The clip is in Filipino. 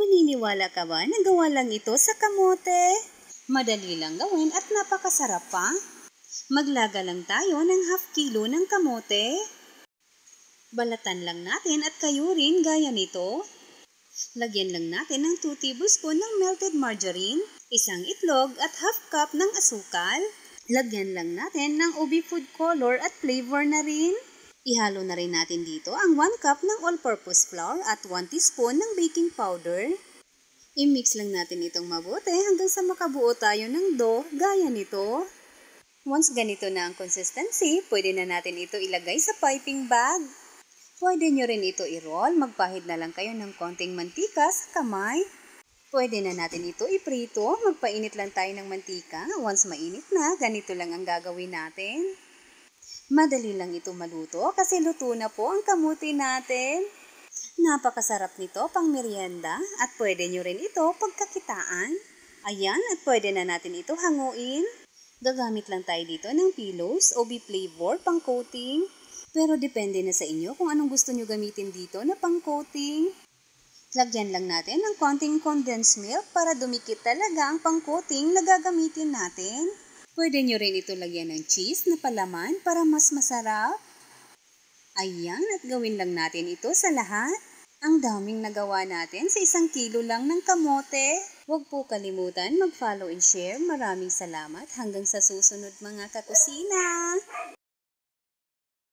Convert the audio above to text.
Maniniwala ka ba na gawa lang ito sa kamote? Madali lang gawin at napakasarap pa. Maglaga lang tayo ng ½ kilo ng kamote. Balatan lang natin at kayurin gaya nito. Lagyan lang natin ng 2 tablespoon ng melted margarine, isang itlog at ½ cup ng asukal. Lagyan lang natin ng ubi food color at flavor na rin. Ihalo na rin natin dito ang 1 cup ng all-purpose flour at 1 teaspoon ng baking powder. I-mix lang natin itong mabuti hanggang sa makabuo tayo ng dough gaya nito. Once ganito na ang consistency, pwede na natin ito ilagay sa piping bag. Pwede nyo rin ito i-roll, magpahid na lang kayo ng konting mantika sa kamay. Pwede na natin ito iprito, magpainit lang tayo ng mantika. Once mainit na, ganito lang ang gagawin natin. Madali lang ito maluto kasi luto na po ang kamuti natin. Napakasarap nito pang merienda at pwede nyo rin ito pagkakitaan. Ayan, at pwede na natin ito hanguin. Gagamit lang tayo dito ng pillows o flavor pang coating. Pero depende na sa inyo kung anong gusto nyo gamitin dito na pang coating. Lagyan lang natin ng konting condensed milk para dumikit talaga ang pang coating na gagamitin natin. Pwede nyo rin ito lagyan ng cheese na palaman para mas masarap. Ayan, at gawin lang natin ito sa lahat. Ang daming nagawa natin sa 1 kilo lang ng kamote. Huwag po kalimutan mag-follow and share. Maraming salamat hanggang sa susunod mga kakusina.